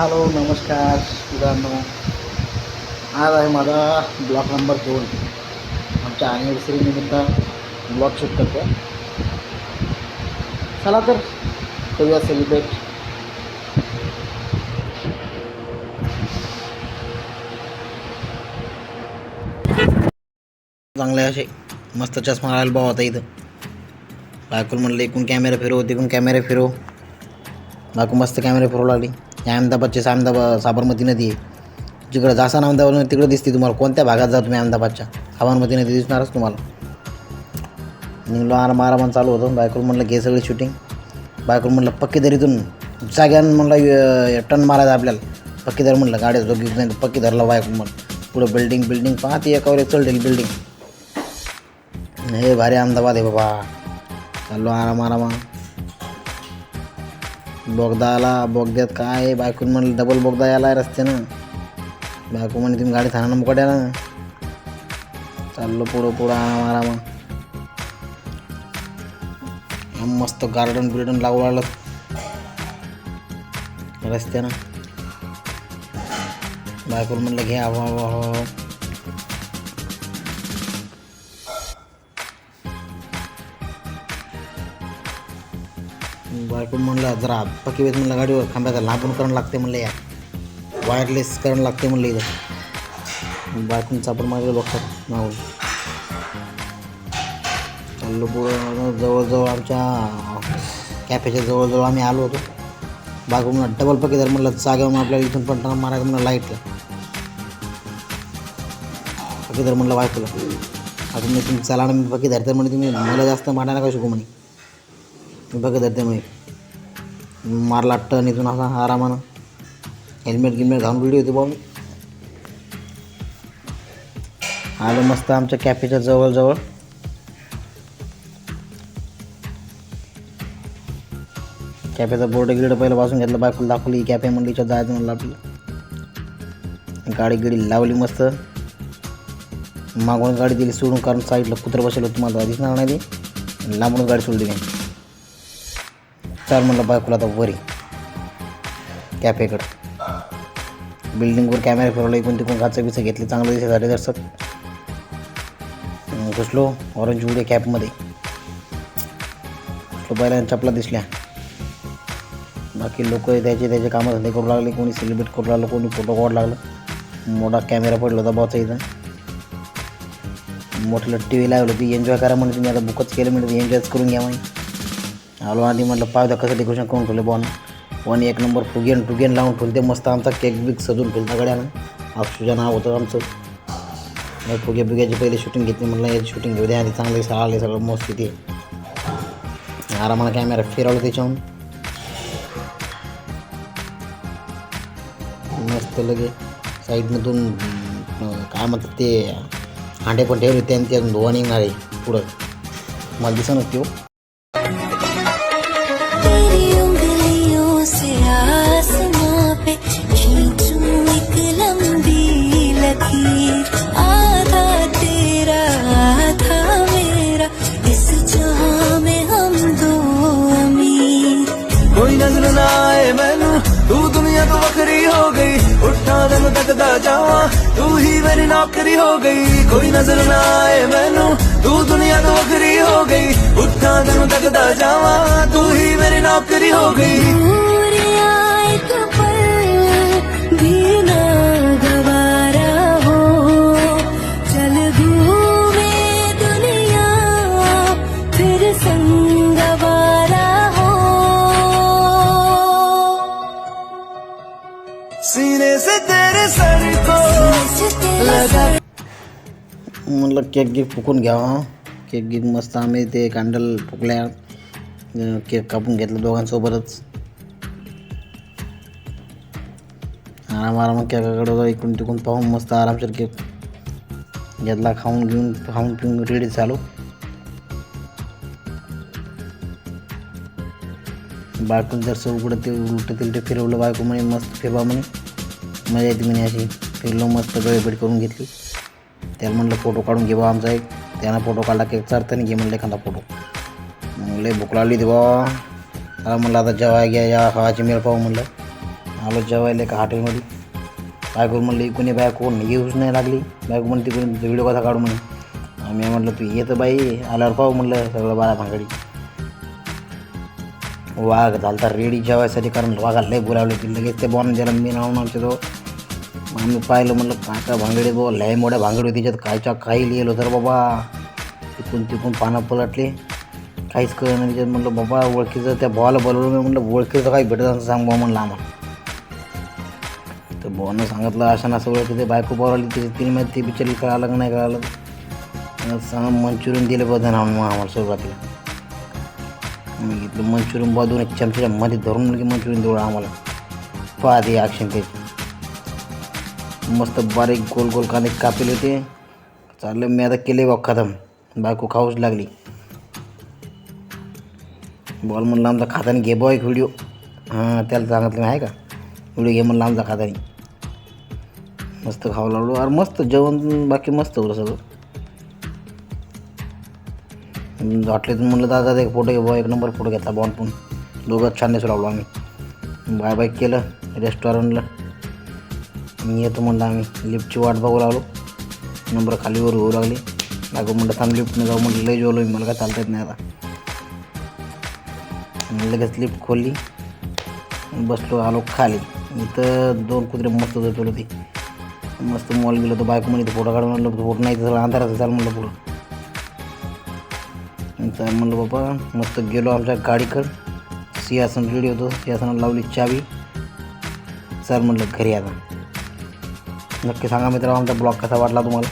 Hello नमस्कार मित्रांनो. आज आहे माझा ब्लॉग नंबर 2. आमच्या ॲनिव्हर्सरी निमित्त ब्लॉग शूट करतो. चला तर करूया सेलिब्रेट. चांगले असे मस्त चष्मा राहायला भाऊ आता इथं. बायकोल म्हणलं एकूण कॅमेरा फिरव तिकून कॅमेरा फिरव. बायको मस्त कॅमेरा फिरवू लागली. अहमदाबादचे साबरमती नदी आहे. जिकडं जासान अहमदाबाद तिकडं दिसते तुम्हाला. कोणत्या भागात जा तुम्ही अहमदाबादच्या साबरमती नदी दिसणारच तुम्हाला. निघलो आरामारामान चालू होतं. बायकोल म्हणलं घे सगळी शूटिंग. बायकोल म्हणलं पक्कीदरीतून जाग्यानं म्हणलं टन मारायचं आपल्याला. पक्कीदर म्हणलं गाड्या जोगी नाही पक्की धरला बायको म्हणलं. पुढं बिल्डिंग पाहते एकावर एक चढलेली बिल्डिंग. हे भारी अहमदाबाद आहे बाबा. चाललो आरामारामा. बोगदा आला. बोगद्यात काय बायकून म्हणलं डबल बोगदा यायला रस्त्यानं. बायको म्हणे तुम्ही गाडी थाना मुकाट्या ना. चाललो पुढं आरामा. मस्त गार्डन लागू लागलं रस्त्यानं. बायको म्हणलं घ्या हवा. बायको म्हणलं जरा पक्की वेळेस म्हणलं गाडीवर खांब्याचा लांबून करणं लागते म्हणलं. या वायरलेस करणं लागते म्हणलं इथं. बायकून चापड मागे बघतात नाव. चाललो पुढं जवळजवळ आमच्या कॅफेच्या जवळजवळ आम्ही आलो होतो. बायको म्हणून डबल पक्की धर म्हणलं जागेवर आपल्याला इथून पण मारायचं म्हणलं लाईटला. पक्की धर म्हणलं बायकोला. अजून मी तुम्ही चला ना मी पक्की धरते म्हणे तुम्ही मला जास्त मारा नका शिकू म्हणे. मी पक्की धरते म्हणे. मारला टन इथून असा आरामानं. हेल्मेट घालून व्हिडिओ होते बॉम्ब. आलो मस्त आमच्या कॅफेच्या जवळ. कॅफेचा बोर्ड पहिलं पासून घेतलं. बायकोला दाखवली कॅफे मंडीच्या जायचं म्हणलं आपलं. गाडी लावली मस्त. मागून गाडी दिली सोडून कारण साईडला कुत्रं बसलं होतं तुम्हाला दिसणार नाही ते. लांबूनच गाडी सोडली नाही. चाल म्हणलं बायकोला आता वरी कॅफेकडं. बिल्डिंगवर कॅमेरा फिरवला. इकडून तिकडून काचं बिचं घेतले चांगलं दिसायसाठी दर्शक. घुसलो ऑरेंज उडे कॅपमध्ये. पहिल्या चपला दिसल्या. बाकी लोक त्याचे कामं धंदे करू लागले. कोणी सेलिब्रेट करू लागलं, कोणी फोटो काढू लागलं. मोठा कॅमेरा पडला होता बाचा इथं. मोठं टी व्ही लावलं होती. एन्जॉय करा म्हणजे तुम्ही आता बुकच केलं म्हणजे एन्जॉयच करून घ्या माहिती. आलो आधी म्हटलं पाहू कसं डेकोरेशन करून ठेवले बॉन एक नंबर फुगेन लावून ठेवते मस्त. आमचा केक बिक सजून ठेवता गड्यानं. अक्षुजा नाव होतं आमचं. फुग्याची पहिले शूटिंग घेतली म्हटलं याची शूटिंग घेऊ द्या आधी चांगले आले सगळं मस्त तिथे. आरामाला कॅमेरा फिरवलं त्याच्याहून मस्त लगे. साईडमधून काय म्हणतात ते हांडे पण ठेवले त्यांनी ते धुवा निघणार आहे पुढं. मला दिसत तो आधा तेरा आधा मेरा इस जहां में हम दो अमीर. कोई नजर ना आए मैनू तू दुनिया तो वखरी हो गई. उठा दिन तकदा जावा तू ही मेरी नौकरी हो गई. कोई नजर ना आए मैनू तू दुनिया तो वखरी हो गई. उठा दिन तकदा जावा तू ही मेरी नौकरी हो गई. सीने से तेरे सर को लगा. म्हणलं केक फुकून घ्यावा. केक मस्त आम्ही ते कॅन्डल फुकल्या. केक कापून घेतलं दोघांसोबतच. आराम केकाकडं इकडून तिकडून पाहून मस्त आरामशीर केक घेतला. खाऊन पिऊन रेडी झालो. बायकून जर उघडं ते उलटं फिरवलं. बायको म्हणे मस्त फिरवा म्हणे मजा येते म्हणे अशी. फिरलो मस्त गळीबेट करून घेतली. त्याला म्हणलं फोटो काढून घे बा आमचा एक. त्यानं फोटो काढला. केक चारताना घे म्हणलं एखादा फोटो. मग लय भूक लागली होती बा. म्हणलं आता जेव्हा घ्या या हवाची मेळ पाहू म्हणलं. आलो जेवायला एका हॉटेलमध्ये. बायको म्हणलं इकडे बाय कोण येऊच नाही लागली. बायको म्हणून तिकडून व्हिडिओ कसा काढू म्हणे. मी म्हटलं तू येतं बाई आल्यावर पाहू म्हणलं सगळं बाळा भांगडी. वाघ झालता रेडी जेवायसाठी कारण वाघाला लय बोलावलं की लगेच ते बॉन ज्याला मी नाव आमच्या जवळ. आम्ही पाहिलं म्हणलं काय भांगडे बाबा लय मोठ्या भांगडी त्याच्यात कायच्या काही लिहिलं तर बाबा तिकून पानं पलटले काहीच कळलं नाही त्याच्यात. म्हटलं बाबा ओळखीचं त्या बॉला बोलवलं मी म्हटलं ओळखीचं काही भेटत असं सांग बा म्हणलं आम्हाला. तर बॉनं सांगितलं अशा नसं ओळखी ते बायको बोलावली त्याची तिने माहिती ते बिचारी कळालं का नाही कळालं. सांगा मंचुरियन दिले बघा ना आम्हाला सुरुवातीला. मी घेतलं मंचुरियन बाजून एक चमच्याच्या मध्ये धरून की मंचुरियन देऊ आम्हाला. पाहते ॲक्शन त्याची मस्त बारीक गोल गोल कांदे कापले होते. चाललं मी आता केले बघ खतम. बायको खाऊच लागली. बॉल म्हणलं आमचा खाताने घे बॉ एक व्हिडिओ. हां त्याला सांगितलं आहे का व्हिडिओ घे म्हणलं आमचा खाताने. मस्त खावं लागलो. अरे मस्त जेवण बाकी मस्त होतं सगळं. हॉटेलातून म्हणलं दादा एक फोटो घे बॉ एक नंबर फोटो घेतला बॉन पण दोघं छान दिसू लागलो आम्ही. बाय बाय केलं रेस्टॉरंटला. मी येतो म्हणलं आम्ही लिफ्टची वाट बघू लागलो. नंबर खालीवर होऊ लागली. लागू म्हणलं थांब लिफ्टनं जाऊ म्हटलं लय जेवलो मी मला काय चालता येत नाही आता. लगेच लिफ्ट खोलली बसलो आलो खाली. इथं 2 कुत्रे मस्त झोपले होते. मस्त मॉल गेलो होतो. बायको म्हणे फोटो काढून म्हणलं फोटो नाही तर सगळं अंधाराचं चाल म्हणलं पुढं. तर म्हणलं बाबा मस्त गेलो आमच्या गाडीकडं. सिंहासन रेडी होतो. सिंहासनाला लावली चावी. चल म्हणलं घरी आता. नक्की सांगा मित्रांनो आमचा ब्लॉग कसा वाटला तुम्हाला.